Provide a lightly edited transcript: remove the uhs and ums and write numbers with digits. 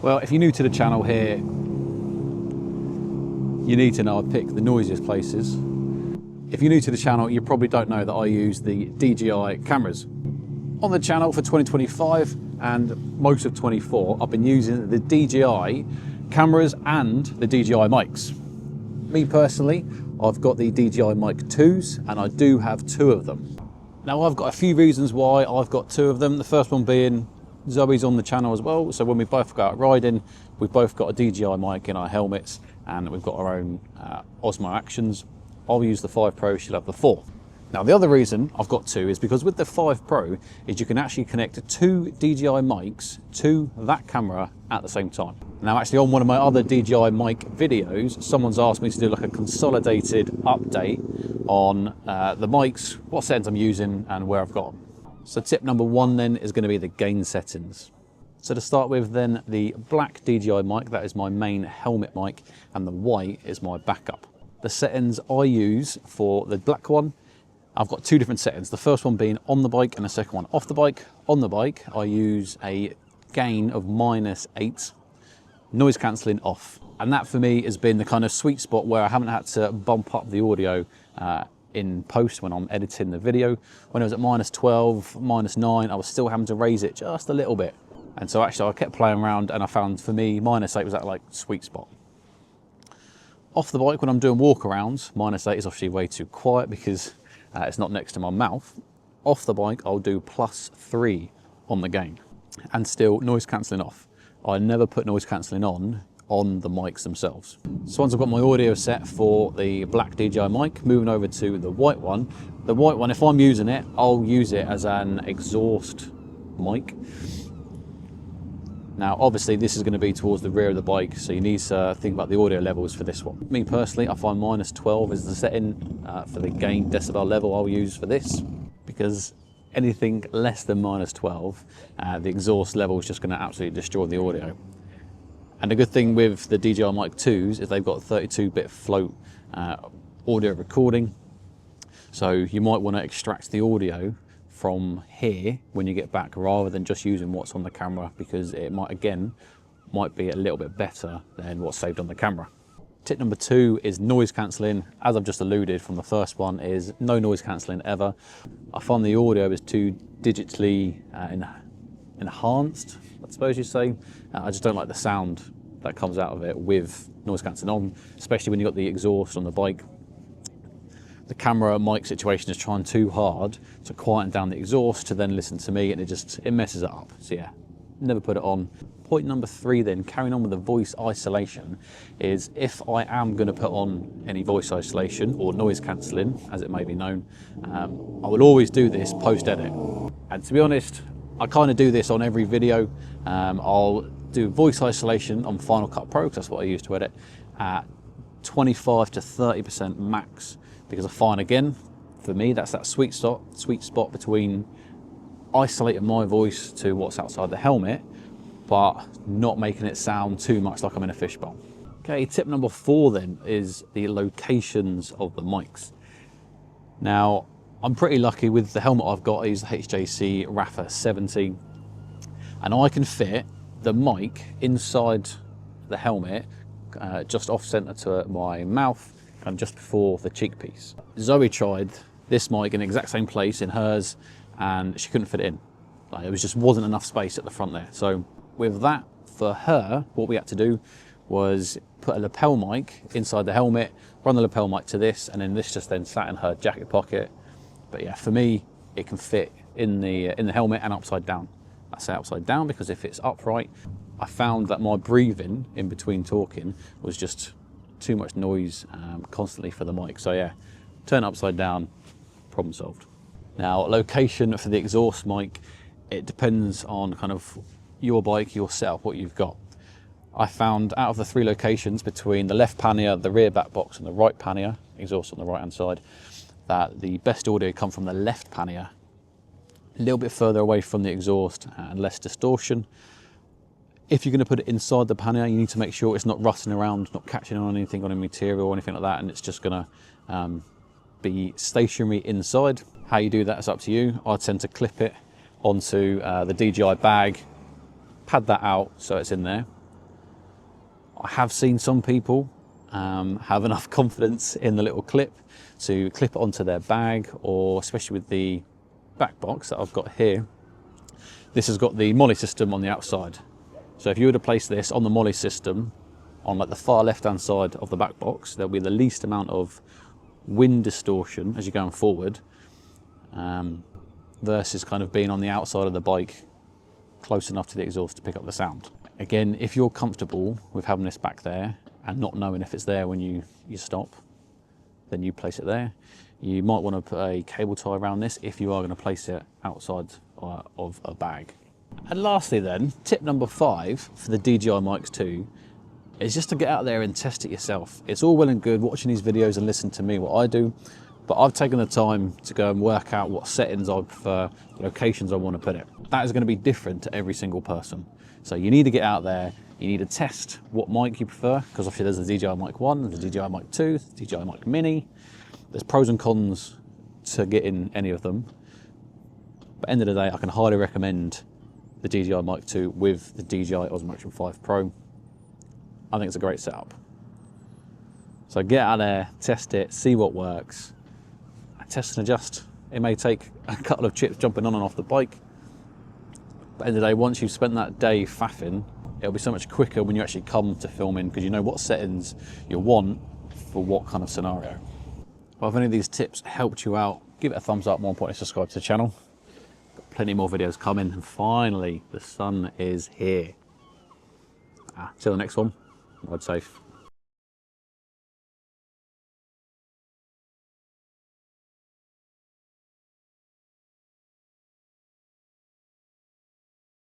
Well, if you're new to the channel here, you need to know I pick the noisiest places. If you're new to the channel, you probably don't know that I use the DJI cameras. On the channel for 2025 and most of 24, I've been using the DJI cameras and the DJI mics. Me personally, I've got the DJI Mic 2s and I do have 2 of them. Now I've got a few reasons why I've got 2 of them. The first one being Zoe's on the channel as well, so when we both go out riding, we've both got a DJI mic in our helmets and we've got our own Osmo Actions. I'll use the 5 Pro, she'll have the 4. Now the other reason I've got 2 is because with the 5 Pro is you can actually connect 2 DJI mics to that camera at the same time. Now actually on one of my other DJI mic videos, someone's asked me to do like a consolidated update on the mics, what settings I'm using and where I've got them. So tip number 1 then is going to be the gain settings. So to start with then, the black DJI mic, that is my main helmet mic, and the white is my backup. The settings I use for the black one, I've got 2 different settings. The first one being on the bike and the second one off the bike. On the bike, I use a gain of -8, noise cancelling off. And that for me has been the kind of sweet spot where I haven't had to bump up the audio in post when I'm editing the video. When I was at -12, -9, I was still having to raise it just a little bit. And so actually I kept playing around and I found for me, -8 was that like sweet spot. Off the bike when I'm doing walk-arounds, -8 is obviously way too quiet because it's not next to my mouth. Off the bike, I'll do +3 on the gain. And still noise cancelling off. I never put noise cancelling on the mics themselves. So once I've got my audio set for the black DJI mic, moving over to the white one. The white one, if I'm using it, I'll use it as an exhaust mic. Now obviously this is going to be towards the rear of the bike, so you need to think about the audio levels for this one. Me personally, I find -12 is the setting for the gain decibel level I'll use for this, because anything less than -12, the exhaust level is just going to absolutely destroy the audio. And the good thing with the DJI Mic 2s is they've got 32-bit float audio recording. So you might want to extract the audio from here when you get back rather than just using what's on the camera, because it might be a little bit better than what's saved on the camera. Tip number 2 is noise cancelling. As I've just alluded from the first one, is no noise cancelling ever. I find the audio is too digitally enhanced, I suppose you'd say. I just don't like the sound that comes out of it with noise cancelling on, especially when you've got the exhaust on the bike. The camera mic situation is trying too hard to quieten down the exhaust to then listen to me, and it messes it up. So yeah, never put it on. Point number 3 then, carrying on with the voice isolation, is if I am going to put on any voice isolation or noise cancelling, as it may be known, I will always do this post-edit. And to be honest, I kind of do this on every video. I'll do voice isolation on Final Cut Pro, because that's what I use to edit, at 25 to 30% max, because I find, again, for me, that's that sweet spot between isolating my voice to what's outside the helmet, but not making it sound too much like I'm in a fishbowl. Okay, tip number 4 then is the locations of the mics. Now, I'm pretty lucky with the helmet I've got. I use the HJC Rafa 70, and I can fit the mic inside the helmet, just off center to my mouth and just before the cheek piece. Zoe tried this mic in the exact same place in hers, and she couldn't fit it in. Like, it just wasn't enough space at the front there. So with that, for her, what we had to do was put a lapel mic inside the helmet, run the lapel mic to this, and then this just then sat in her jacket pocket. But yeah, for me, it can fit in the helmet and upside down. I say upside down because if it's upright, I found that my breathing in between talking was just too much noise constantly for the mic. So yeah, turn it upside down, problem solved. Now, location for the exhaust mic, it depends on kind of your bike, your setup, what you've got. I found out of the 3 locations between the left pannier, the rear back box and the right pannier, exhaust on the right hand side, that the best audio come from the left pannier, a little bit further away from the exhaust and less distortion. If you're going to put it inside the pannier, you need to make sure it's not rustling around, not catching on anything, on any material or anything like that, and it's just going to be stationary inside. How you do that is up to you. I tend to clip it onto the DJI bag, pad that out so it's in there, I have seen some people have enough confidence in the little clip to clip it onto their bag, or especially with the back box that I've got here. This has got the molly system on the outside. So if you were to place this on the molly system on like the far left hand side of the back box, there'll be the least amount of wind distortion as you're going forward, versus kind of being on the outside of the bike close enough to the exhaust to pick up the sound. Again, if you're comfortable with having this back there and not knowing if it's there when you stop, then you place it there. You might want to put a cable tie around this if you are going to place it outside of a bag. And lastly then, tip number 5 for the DJI Mic 2 is just to get out there and test it yourself. It's all well and good watching these videos and listening to me, what I do, but I've taken the time to go and work out what settings I prefer, locations I want to put it. That is going to be different to every single person. So you need to get out there, you need to test what mic you prefer, because obviously there's the DJI Mic 1, the DJI Mic 2, the DJI Mic Mini. There's pros and cons to getting any of them. But end of the day, I can highly recommend the DJI Mic 2 with the DJI Osmo Action 5 Pro. I think it's a great setup. So get out there, test it, see what works, and test and adjust. It may take a couple of trips jumping on and off the bike, but end of the day, once you've spent that day faffing, it'll be so much quicker when you actually come to filming, because you know what settings you want for what kind of scenario. Well, if any of these tips helped you out, give it a thumbs up, more importantly, subscribe to the channel. Got plenty more videos coming, and finally, the sun is here. Till the next one, ride safe.